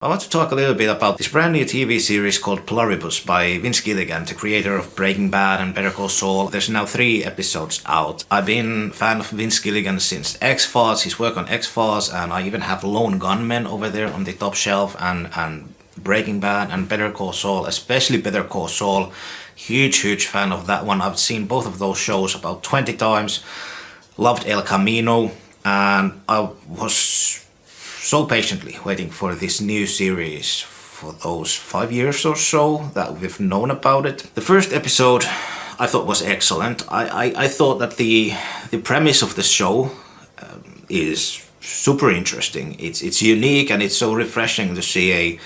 I want to talk a little bit about this brand new TV series called Pluribus by Vince Gilligan, the creator of Breaking Bad and Better Call Saul. There's now 3 episodes out. I've been a fan of Vince Gilligan since X-Files, his work on X-Files, and I even have Lone Gunmen over there on the top shelf, and Breaking Bad and Better Call Saul, especially Better Call Saul. Huge fan of that one. I've seen both of those shows about 20 times. Loved El Camino, and I was so patiently waiting for this new series for those 5 years or so that we've known about it. The first episode I thought was excellent. I thought that the premise of the show is super interesting. It's unique, and it's so refreshing to see a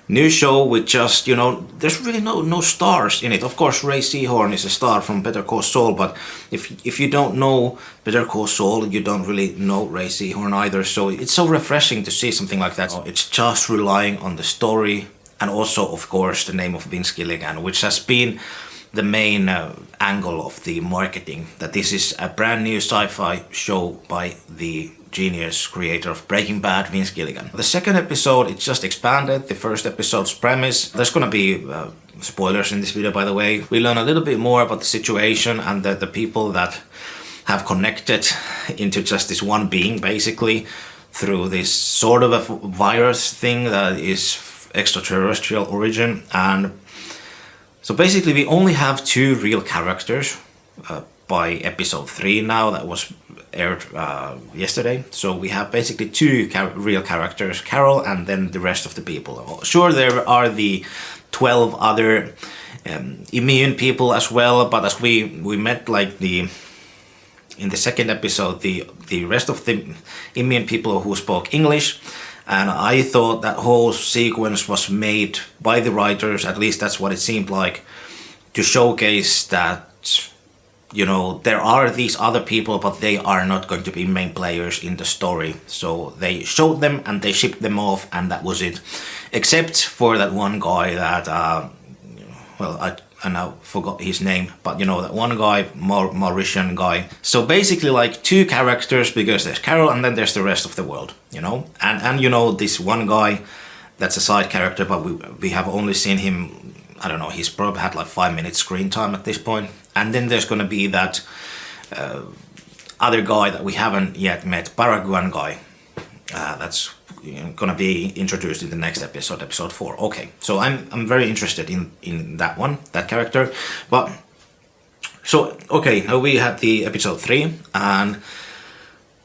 new show with just, there's really no stars in it. Of course, Rhea Seehorn is a star from Better Call Saul, but if you don't know Better Call Saul, you don't really know Rhea Seehorn either. So it's so refreshing to see something like that. It's just relying on the story, and also, of course, the name of Vince Gilligan, which has been the main angle of the marketing, that this is a brand new sci-fi show by the genius creator of Breaking Bad, Vince Gilligan. The second episode, it just expanded the first episode's premise. There's gonna be spoilers in this video, by the way. We learn a little bit more about the situation and the people that have connected into just this one being, basically, through this sort of a virus thing that is extraterrestrial origin. And so basically we only have 2 real characters by episode 3 now, that was aired yesterday. So we have basically 2 real characters, Carol and then the rest of the people. Sure, there are the 12 other immune people as well, but as we met in the second episode, the rest of the immune people who spoke English. And I thought that whole sequence was made by the writers, at least that's what it seemed like, to showcase that, there are these other people, but they are not going to be main players in the story. So they showed them and they shipped them off, and that was it. Except for that one guy that, I now forgot his name, but that one guy, Mauritian guy. So basically 2 characters, because there's Carol and then there's the rest of the world, and this one guy that's a side character, but we have only seen him, I don't know, he's probably had 5 minutes screen time at this point. And then there's gonna be that other guy that we haven't yet met, Paraguayan guy, that's gonna be introduced in the next episode, episode 4. Okay, so I'm very interested in that one, that character. But so okay, now we had the episode 3, and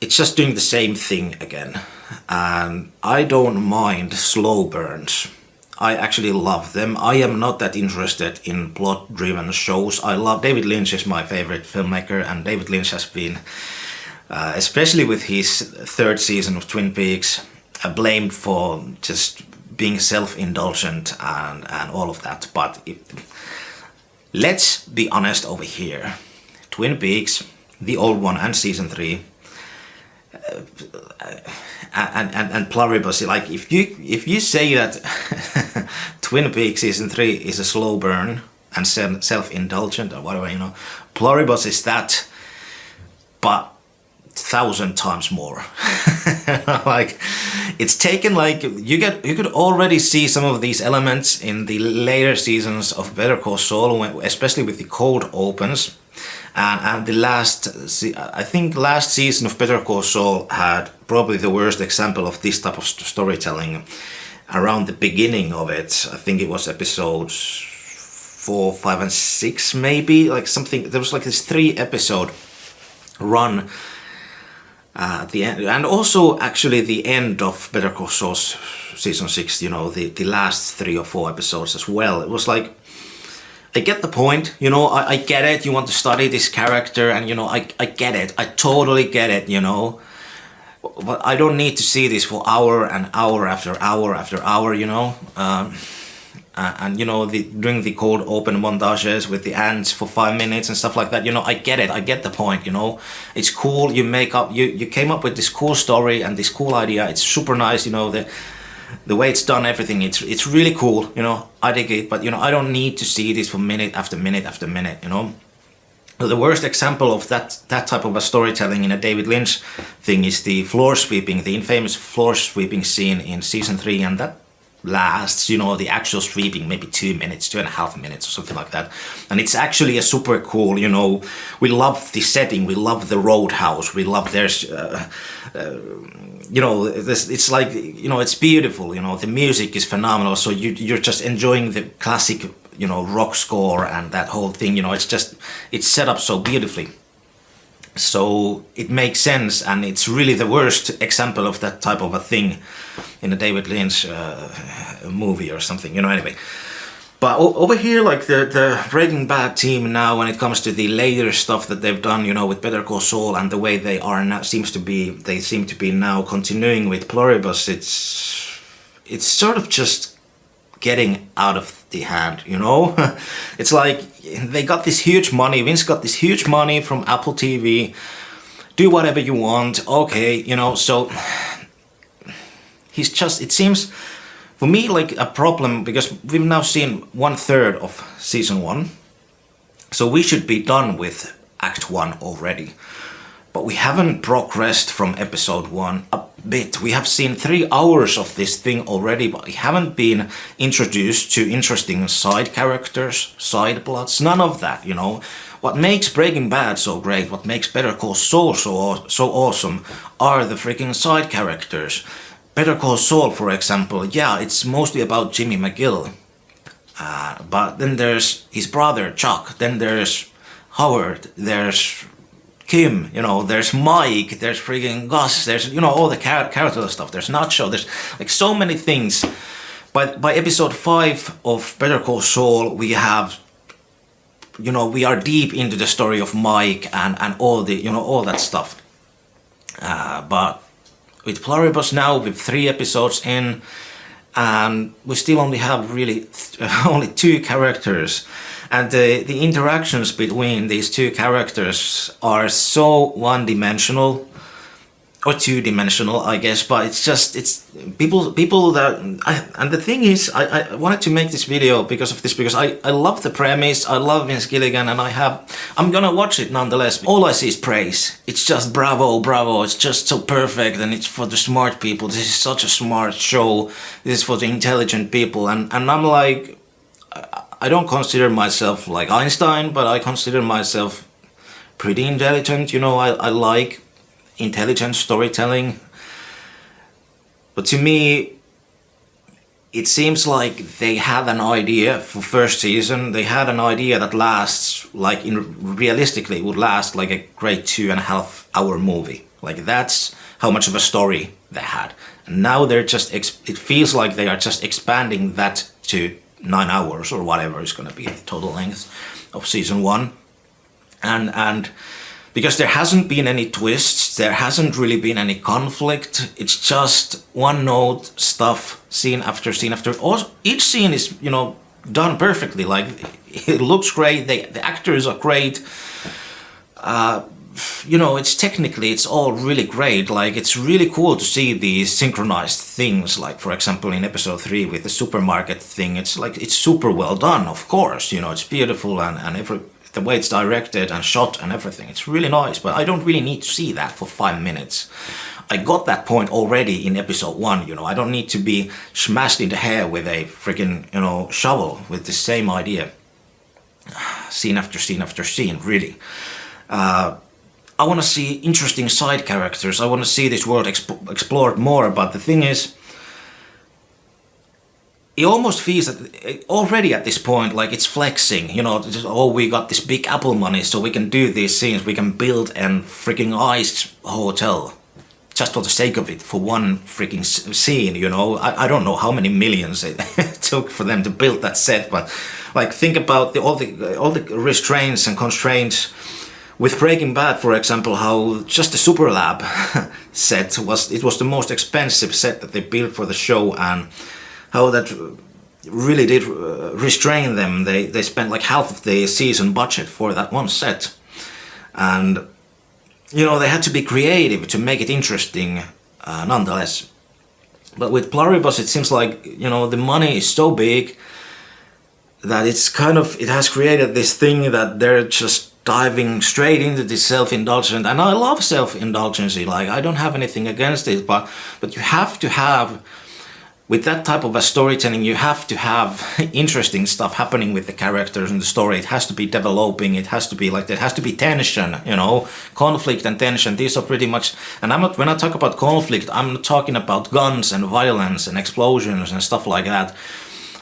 it's just doing the same thing again. And I don't mind slow burns. I actually love them. I am not that interested in plot-driven shows. David Lynch is my favorite filmmaker, and David Lynch has been, especially with his 3rd season of Twin Peaks, blamed for just being self-indulgent and all of that. But let's be honest over here. Twin Peaks, the old one, and season 3, and Pluribus, if you say that Twin Peaks season 3 is a slow burn and self-indulgent or whatever, Pluribus is that, but 1,000 times more. It's taken, you could already see some of these elements in the later seasons of Better Call Saul, especially with the cold opens. And the last season of Better Call Saul had probably the worst example of this type of storytelling around the beginning of it. I think it was episodes 4, 5, and 6, maybe, something. There was this 3-episode run at the end, and also actually the end of Better Call Saul season 6. The last 3 or 4 episodes as well. It was I get the point, I get it, you want to study this character, and I get it, I totally get it, but I don't need to see this for hour and hour after hour after hour, and doing the cold open montages with the ants for 5 minutes and stuff like that, I get it, I get the point, it's cool, you came up with this cool story and this cool idea, it's super nice, the way it's done, everything, it's really cool, I dig it, but I don't need to see this for minute after minute after minute, The worst example of that type of a storytelling in a David Lynch thing is the infamous floor sweeping scene in season 3, and that lasts, you know, the actual streaming maybe 2 minutes, 2.5 minutes or something like that. And it's actually a super cool, you know, we love the setting, we love the roadhouse, we love there's, you know, this, it's like, you know, it's beautiful, you know, the music is phenomenal. So you're just enjoying the classic, you know, rock score and that whole thing, you know, it's just, it's set up so beautifully. So it makes sense, and it's really the worst example of that type of a thing in a David Lynch movie or something, you know, anyway. But over here, like the Breaking Bad team now, when it comes to the later stuff that they've done, you know, with Better Call Saul and the way they are now, they seem to be now continuing with Pluribus, it's sort of just getting out of the hand, you know. It's like they got this huge money, Vince got this huge money from Apple TV, do whatever you want, okay, you know. So he's just, it seems for me like a problem, because we've now seen 1/3 of season 1, so we should be done with act 1 already. But we haven't progressed from episode 1 a bit. We have seen 3 hours of this thing already, but we haven't been introduced to interesting side characters, side plots, none of that, you know. What makes Breaking Bad so great, what makes Better Call Saul so awesome, are the freaking side characters. Better Call Saul, for example, yeah, it's mostly about Jimmy McGill. But then there's his brother, Chuck, then there's Howard, there's Kim, you know, there's Mike, there's freaking Gus, there's, you know, all the character stuff, there's Nacho, there's like so many things. But by episode 5 of Better Call Saul, we have, you know, we are deep into the story of Mike and all the, you know, all that stuff. But with Pluribus now, with 3 episodes in, and we still only have really only 2 characters. And the interactions between these 2 characters are so one-dimensional, or 2-dimensional, I guess. But it's just, it's people that, and the thing is, I wanted to make this video because of this, because I love the premise, I love Vince Gilligan, and I'm gonna watch it nonetheless. All I see is praise. It's just bravo, bravo, it's just so perfect, and it's for the smart people. This is such a smart show. This is for the intelligent people, and I'm like, I don't consider myself like Einstein, but I consider myself pretty intelligent, you know. I like intelligent storytelling. But to me, it seems like they had an idea for first season, they had an idea that lasts, like realistically would last like a great 2.5 hour movie. Like that's how much of a story they had. And now they're just, it feels like they are just expanding that to 9 hours or whatever is going to be the total length of season 1, and because there hasn't been any twists, there hasn't really been any conflict. It's just one note stuff, scene after scene after. Also, each scene is, you know, done perfectly. Like it looks great. The actors are great. You know, it's all really great. Like it's really cool to see these synchronized things. Like for example, in episode 3 with the supermarket thing, it's like, it's super well done. Of course, you know, it's beautiful, and the way it's directed and shot and everything, it's really nice. But I don't really need to see that for 5 minutes. I got that point already in episode 1. You know, I don't need to be smashed in the hair with a freaking, you know, shovel with the same idea, scene after scene after scene. Really. I want to see interesting side characters. I want to see this world explored more. But the thing is, it almost feels that already at this point, like it's flexing. You know, just, oh, we got this big Apple money, so we can do these scenes. We can build a freaking ice hotel just for the sake of it, for one freaking scene. You know, I don't know how many millions it took for them to build that set, but like think about all the restraints and constraints. With Breaking Bad, for example, how just the Super Lab set was the most expensive set that they built for the show, and how that really did restrain them. They spent like half of the season budget for that one set, and you know, they had to be creative to make it interesting, nonetheless. But with Pluribus, it seems like, you know, the money is so big that it has created this thing that they're just diving straight into this self-indulgence. And I love self-indulgence, like I don't have anything against it, but you have to have, with that type of a storytelling, you have to have interesting stuff happening with the characters and the story. It has to be developing. It has to be like, there has to be tension, you know, conflict and tension. These are pretty much, and when I talk about conflict, I'm not talking about guns and violence and explosions and stuff like that.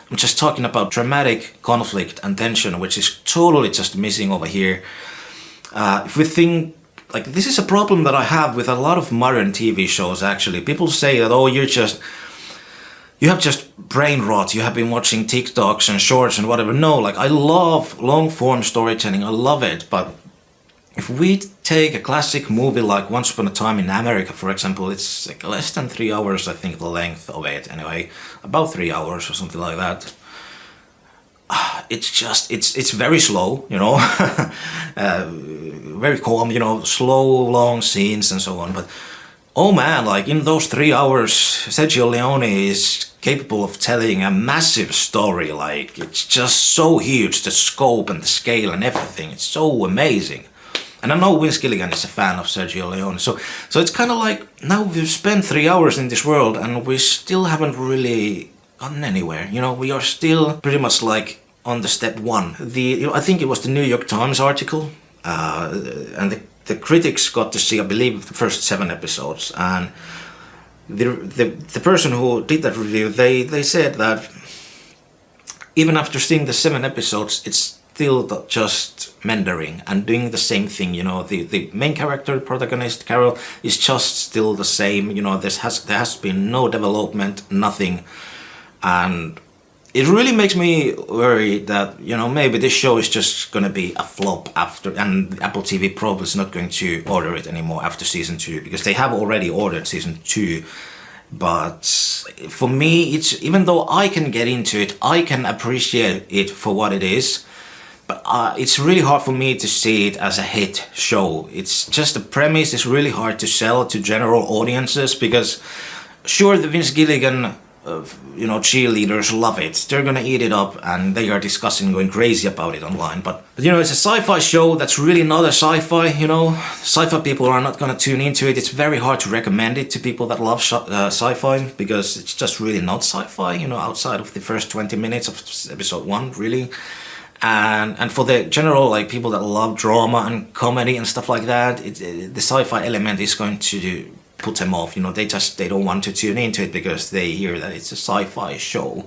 I'm just talking about dramatic conflict and tension, which is totally just missing over here. If we think, like, this is a problem that I have with a lot of modern TV shows, actually. People say that, oh, you have just brain rot, you have been watching TikToks and shorts and whatever. No, like, I love long form storytelling, I love it, but if we take a classic movie like Once Upon a Time in America, for example, it's like less than 3 hours, I think, the length of it, anyway, about 3 hours or something like that. It's just, it's very slow, you know, very calm, you know, slow, long scenes and so on, but oh man, like in those 3 hours, Sergio Leone is capable of telling a massive story. Like, it's just so huge, the scope and the scale and everything. It's so amazing. And I know Vince Gilligan is a fan of Sergio Leone. So it's kind of like, now we've spent 3 hours in this world and we still haven't really gotten anywhere. You know, we are still pretty much like on the step one. I think it was the New York Times article, and the critics got to see, I believe, the first 7 episodes, and the person who did that review, they said that even after seeing the 7 episodes, it's still just meandering and doing the same thing. You know, the main character, protagonist Carol, is just still the same. You know, there has been no development, nothing, and it really makes me worried that, you know, maybe this show is just gonna be a flop after, and Apple TV probably is not going to order it anymore after season 2, because they have already ordered season 2. But for me, it's, even though I can get into it, I can appreciate it for what it is, but it's really hard for me to see it as a hit show. It's just, the premise is really hard to sell to general audiences, because sure, the Vince Gilligan you know, cheerleaders love it. They're gonna eat it up and they are discussing, going crazy about it online. But you know, it's a sci-fi show that's really not a sci-fi, you know. Sci-fi people are not gonna tune into it. It's very hard to recommend it to people that love sci-fi, because it's just really not sci-fi, you know, outside of the first 20 minutes of episode 1, really. And for the general, like, people that love drama and comedy and stuff like that, the sci-fi element is going to put them off. You know, they don't want to tune into it because they hear that it's a sci-fi show.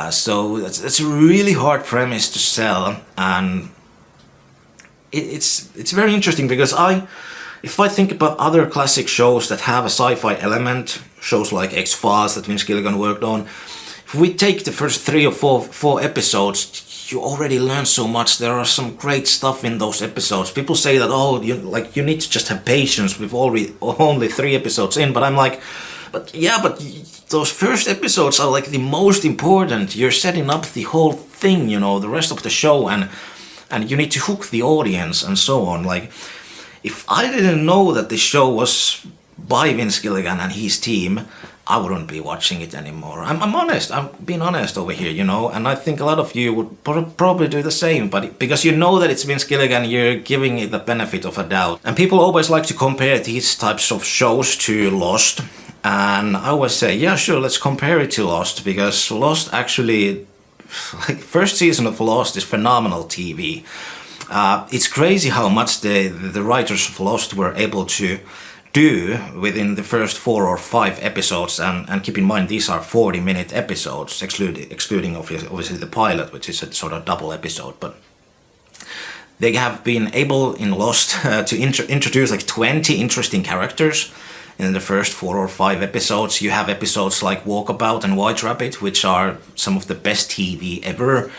So it's a really hard premise to sell, and it's very interesting, because if I think about other classic shows that have a sci-fi element, shows like X-Files that Vince Gilligan worked on, if we take the first 3 or 4 episodes, you already learn so much. There are some great stuff in those episodes. People say that, oh, you need to just have patience with only 3 episodes in, but I'm like, but those first episodes are like the most important. You're setting up the whole thing, you know, the rest of the show, and you need to hook the audience and so on. Like, if I didn't know that this show was by Vince Gilligan and his team, I wouldn't be watching it anymore. I'm honest. I'm being honest over here, you know, and I think a lot of you would probably do the same, but because you know that it's Vince Gilligan, you're giving it the benefit of a doubt. And people always like to compare these types of shows to Lost, and I always say, yeah, sure, let's compare it to Lost, because Lost actually, like, first season of Lost is phenomenal TV. It's crazy how much the writers of Lost were able to do within the first 4 or 5 episodes, and keep in mind these are 40-minute episodes, excluding obviously the pilot, which is a sort of double episode. But they have been able in Lost to introduce like 20 interesting characters in the first 4 or 5 episodes. You have episodes like Walkabout and White Rabbit, which are some of the best TV ever.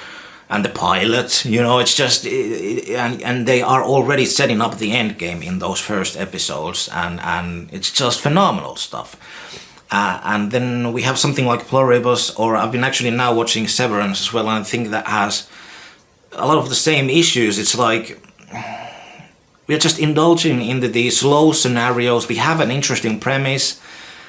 And the pilot, you know, it's just, and they are already setting up the end game in those first episodes, and it's just phenomenal stuff. And then we have something like Pluribus, or I've been actually now watching Severance as well, and I think that has a lot of the same issues. It's like, we're just indulging into these slow scenarios. We have an interesting premise,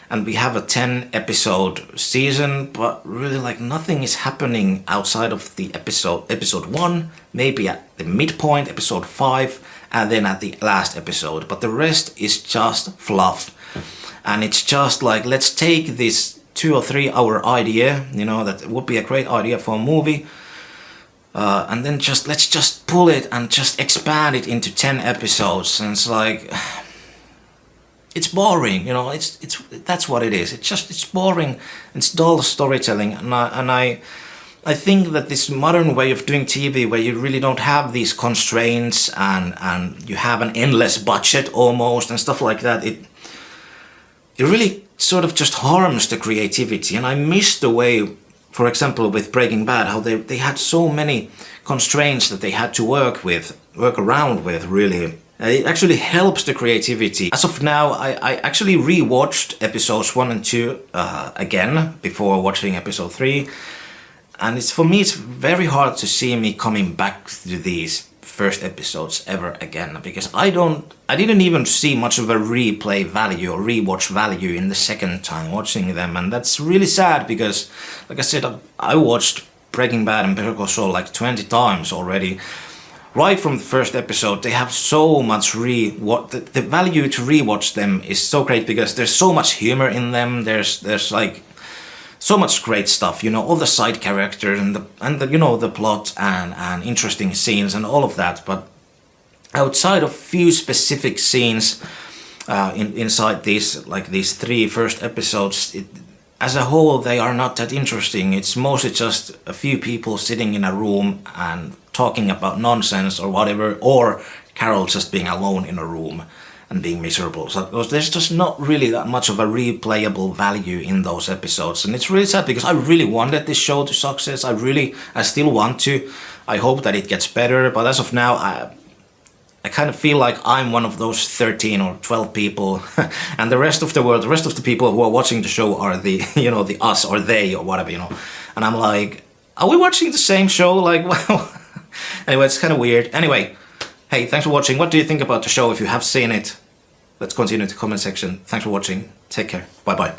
and we have a 10-episode season, but really, like, nothing is happening outside of the episode 1, maybe at the midpoint, episode 5, and then at the last episode. But the rest is just fluff. And it's just like, let's take this 2 or 3 hour idea, you know, that would be a great idea for a movie. And then let's just pull it and just expand it into 10 episodes. And it's like, it's boring, you know, that's what it is. It's boring, it's dull storytelling. And I think that this modern way of doing TV, where you really don't have these constraints and you have an endless budget almost and stuff like that, it really sort of just harms the creativity. And I miss the way, for example, with Breaking Bad, how they had so many constraints that they had to work around with, really. It actually helps the creativity. As of now, I actually rewatched episodes 1 and 2 again before watching episode 3. And for me, it's very hard to see me coming back to these first episodes ever again, because I didn't even see much of a replay value or rewatch value in the second time watching them. And that's really sad, because, like I said, I watched Breaking Bad and Better Call Saul like 20 times already. Right from the first episode, they have so much the value to rewatch them is so great, because there's so much humor in them. There's like so much great stuff, you know, all the side characters and the you know, the plot and interesting scenes and all of that. But outside of few specific scenes inside these 3 first episodes, as a whole, they are not that interesting. It's mostly just a few people sitting in a room and talking about nonsense or whatever, or Carol just being alone in a room and being miserable. So there's just not really that much of a replayable value in those episodes. And it's really sad, because I really wanted this show to success. I still want to. I hope that it gets better. But as of now, I kind of feel like I'm one of those 13 or 12 people, and the rest of the world, the rest of the people who are watching the show are the, you know, the us or they or whatever, you know. And I'm like, are we watching the same show? Like, well, anyway, it's kind of weird. Anyway, hey, thanks for watching. What do you think about the show if you have seen it? Let's continue in the comment section. Thanks for watching. Take care. Bye-bye.